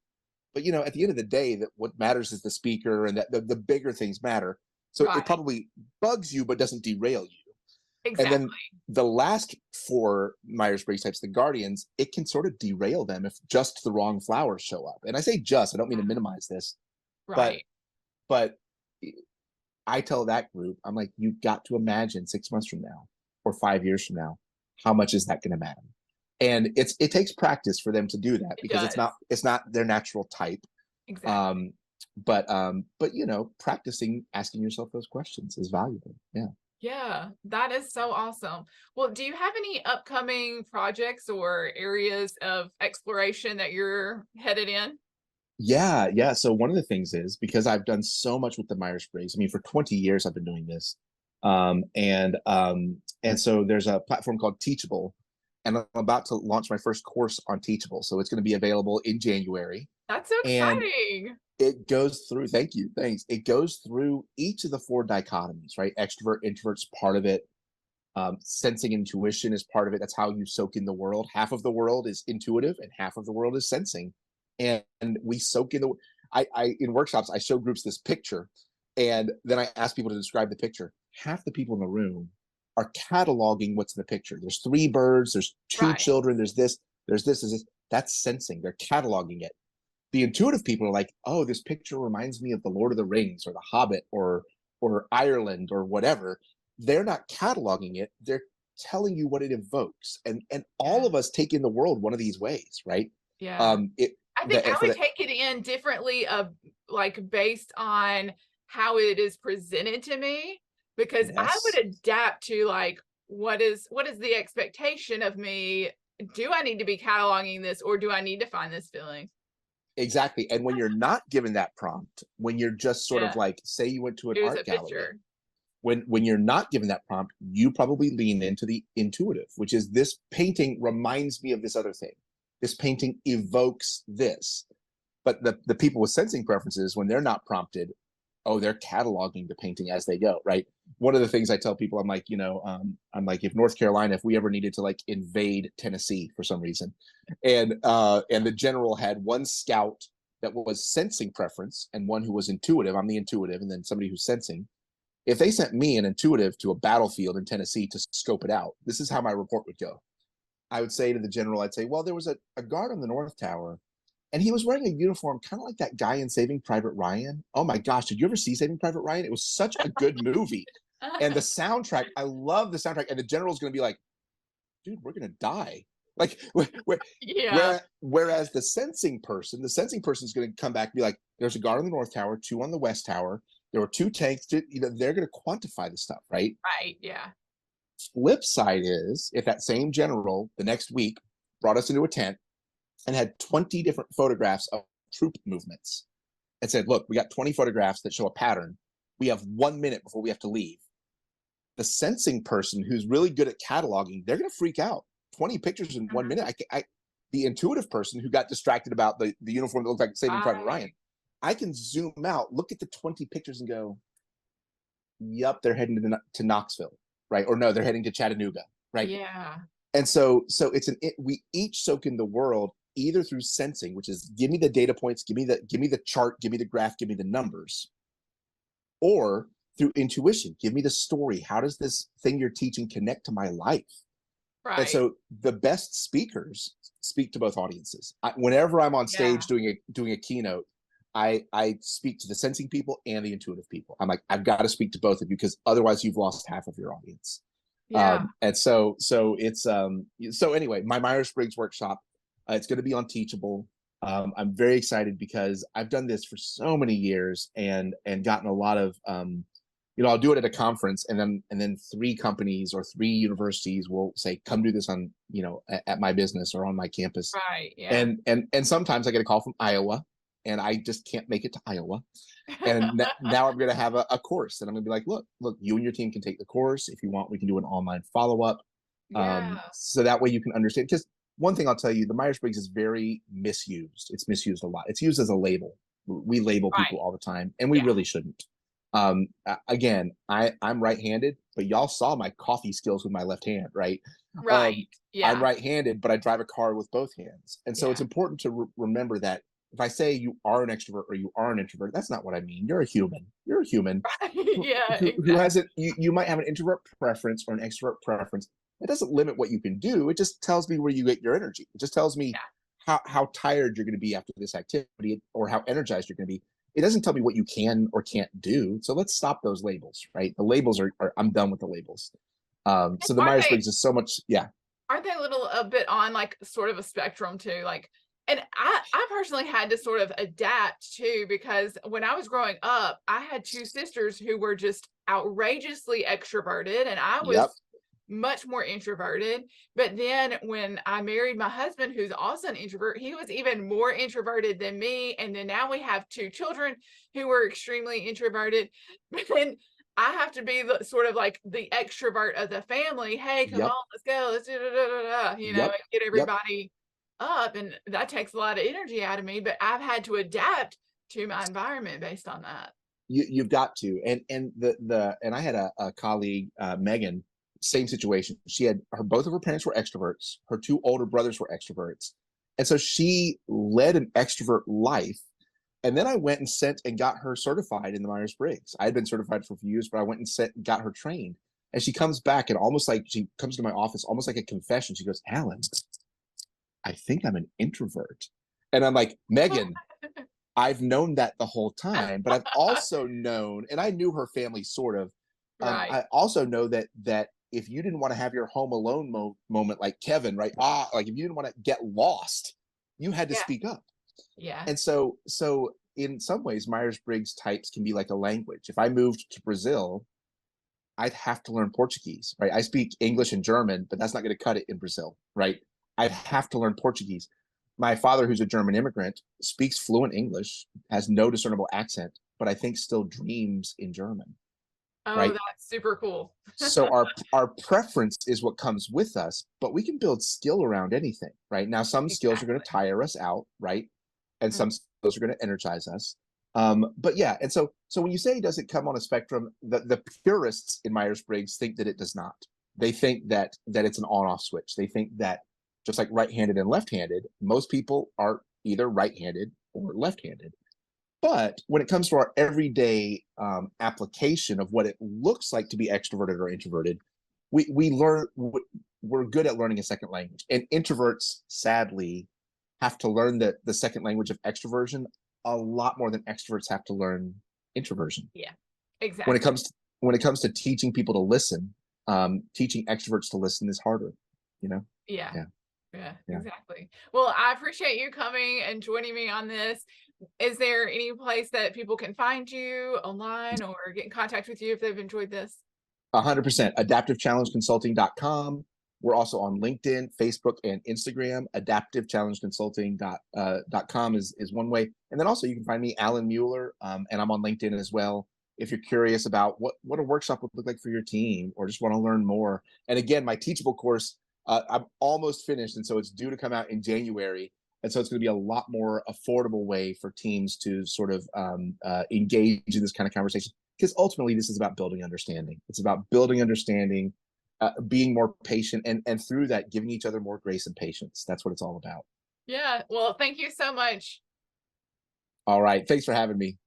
But at the end of the day, that what matters is the speaker, and that the bigger things matter. So it Right. probably bugs you but doesn't derail you. And then Exactly. the last 4 Myers-Briggs types, the guardians, it can sort of derail them if just the wrong flowers show up. And I say just, I don't mean to minimize this, but Right. but I tell that group, I'm like, you've got to imagine 6 months from now or 5 years from now, how much is that going to matter? And it takes practice for them to do that, It because does. it's not their natural type. Exactly. Um, but you know, practicing asking yourself those questions is valuable. Yeah. Yeah, that is so awesome. Well, do you have any upcoming projects or areas of exploration that you're headed in? Yeah, yeah. So one of the things is because I've done so much with the Myers-Briggs. I mean, for 20 years I've been doing this. And so there's a platform called Teachable, and I'm about to launch my first course on Teachable. So it's going to be available in January. That's so And exciting. it goes through, thank you, thanks. It goes through each of the four dichotomies, right? Extrovert, introvert's part of it. Sensing intuition is part of it. That's how you soak in the world. Half of the world is intuitive and half of the world is sensing. And we soak in the, I in workshops, I show groups this picture and then I ask people to describe the picture. Half the people in the room are cataloging what's in the picture. There's three birds, there's two Right. children, there's this. That's sensing. They're cataloging it. The intuitive people are like, oh, this picture reminds me of the Lord of the Rings or the Hobbit or Ireland or whatever. They're not cataloging it, they're telling you what it evokes. And all Yeah. of us take in the world one of these ways, right? Yeah. It I think the I for would the take it in differently of like based on how it is presented to me because I would Yes, adapt to like what is the expectation of me? Do I need to be cataloging this or do I need to find this feeling? exactly. And when you're not given that prompt, when you're just sort of Yeah. like, say you went to an Here's a art gallery, picture. when you're not given that prompt, you probably lean into the intuitive, which is this painting reminds me of this other thing. This painting evokes this. But the people with sensing preferences, when they're not prompted, oh, they're cataloging the painting as they go, right? One of the things I tell people, I'm like, you know, I'm like, if North Carolina, if we ever needed to like invade Tennessee for some reason, and the general had one scout that was sensing preference and one who was intuitive, I'm the intuitive, and then somebody who's sensing. If they sent me an intuitive to a battlefield in Tennessee to scope it out, this is how my report would go. I would say to the general, I'd say, well, there was a guard on the North Tower and he was wearing a uniform kind of like that guy in Saving Private Ryan. Oh my gosh, did you ever see Saving Private Ryan? It was such a good movie. And the soundtrack, I love the soundtrack. And the general's going to be like, dude, we're going to die. Like, Yeah. whereas the sensing person is going to come back and be like, there's a guard on the North Tower, two on the West Tower. There were two tanks. You know, they're going to quantify the stuff, right? Right. Yeah. Flip side is if that same general the next week brought us into a tent and had 20 different photographs of troop movements and said, look, we got 20 photographs that show a pattern. We have 1 minute before we have to leave. The sensing person who's really good at cataloging, they're going to freak out. 20 pictures in 1 minute. The intuitive person who got distracted about the uniform that looked like Saving Private Ryan, Right. I can zoom out, look at the 20 pictures and go, yep, they're heading to Knoxville, right? Or no, they're heading to Chattanooga, right? Yeah. And so we each soak in the world either through sensing, which is give me the data points, give me the chart, give me the graph, give me the numbers, or through intuition, give me the story. How does this thing you're teaching connect to my life? And Right. so the best speakers speak to both audiences. Whenever I'm on Yeah. stage doing a keynote, I speak to the sensing people and the intuitive people. I'm like, I've got to speak to both of you because otherwise you've lost half of your audience. Yeah. And so it's so anyway, my Myers-Briggs workshop, it's going to be on Teachable. I'm very excited because I've done this for so many years and gotten a lot of you know, I'll do it at a conference and then three companies or three universities will say, come do this on, you know, at my business or on my campus. Right. Yeah. And sometimes I get a call from Iowa and I just can't make it to Iowa. And now I'm going to have a course and I'm going to be like, look, you and your team can take the course. If you want, we can do an online follow-up. Yeah. So that way you can understand. Because one thing I'll tell you, the Myers-Briggs is very misused. It's misused a lot. It's used as a label. We label people Right. all the time and we Yeah. really shouldn't. Again, I'm right-handed, but y'all saw my coffee skills with my left hand, right? Right. I'm Yeah. right-handed, but I drive a car with both hands. And so it's Yeah. important to remember that if I say you are an extrovert or you are an introvert, that's not what I mean. You're a human. You're a human Yeah. who has Exactly. it. You might have an introvert preference or an extrovert preference. It doesn't limit what you can do. It just tells me where you get your energy. It just tells me Yeah. how tired you're going to be after this activity or how energized you're going to be. It doesn't tell me what you can or can't do. So let's stop those labels, right? The labels are I'm done with the labels. So the Are Myers they Briggs is so much, yeah. are they a little a bit on like sort of a spectrum too? Like And I personally had to sort of adapt too, because when I was growing up, I had two sisters who were just outrageously extroverted, and I Yep. was much more introverted. But then when I married my husband, who's also an introvert, he was even more introverted than me. And then now we have two children who were extremely introverted. But then I have to be the sort of like the extrovert of the family. Hey, come on, Yep. let's go. Let's do da, da, da, da, and Yep. get Yep. everybody up. And that takes a lot of energy out of me, but I've had to adapt to my environment based on that. You've got to. And and I had a colleague, Megan, same situation. She had both of her parents were extroverts. Her two older brothers were extroverts. And so she led an extrovert life. And then I went and sent and got her certified in the Myers-Briggs. I had been certified for a few years, but I went and sent and got her trained. And she comes back and almost like she comes to my office, almost like a confession. She goes, Alan, I think I'm an introvert. And I'm like, Megan, I've known that the whole time, but I've also known, and I knew her family sort of. Right. I also know that if you didn't want to have your home alone moment like Kevin, right? Like if you didn't want to get lost, you had to Yeah. speak up. Yeah. And so in some ways, Myers-Briggs types can be like a language. If I moved to Brazil, I'd have to learn Portuguese, right? I speak English and German, but that's not going to cut it in Brazil, right? I'd have to learn Portuguese. My father, who's a German immigrant, speaks fluent English, has no discernible accent, but I think still dreams in German, Oh, right? that's super cool. So our preference is what comes with us, but we can build skill around anything, right? Now, some skills are going to Exactly. tire us out, right? And Mm. some skills are going to energize us. But yeah, and so when you say does it come on a spectrum, the purists in Myers-Briggs think that it does not. They think that it's an on-off switch. They think that just like right-handed and left-handed, most people are either right-handed or left-handed. But when it comes to our everyday application of what it looks like to be extroverted or introverted, we learn we're good at learning a second language, and introverts sadly have to learn the second language of extroversion a lot more than extroverts have to learn introversion. Yeah, When it exactly. comes to, when it comes to teaching people to listen, teaching extroverts to listen is harder. You know? Yeah. Yeah, Yeah, yeah. exactly. Well, I appreciate you coming and joining me on this. Is there any place that people can find you online or get in contact with you if they've enjoyed this? 100%. AdaptiveChallengeConsulting.com. We're also on LinkedIn, Facebook, and Instagram. AdaptiveChallengeConsulting.com is one way. And then also you can find me, Alan Mueller, and I'm on LinkedIn as well. If you're curious about what a workshop would look like for your team or just want to learn more. And again, my Teachable course, I'm almost finished. And so it's due to come out in January. And so it's going to be a lot more affordable way for teams to sort of engage in this kind of conversation, because ultimately this is about building understanding. It's about building understanding, being more patient, and through that, giving each other more grace and patience. That's what it's all about. Yeah. Well, thank you so much. All right. Thanks for having me.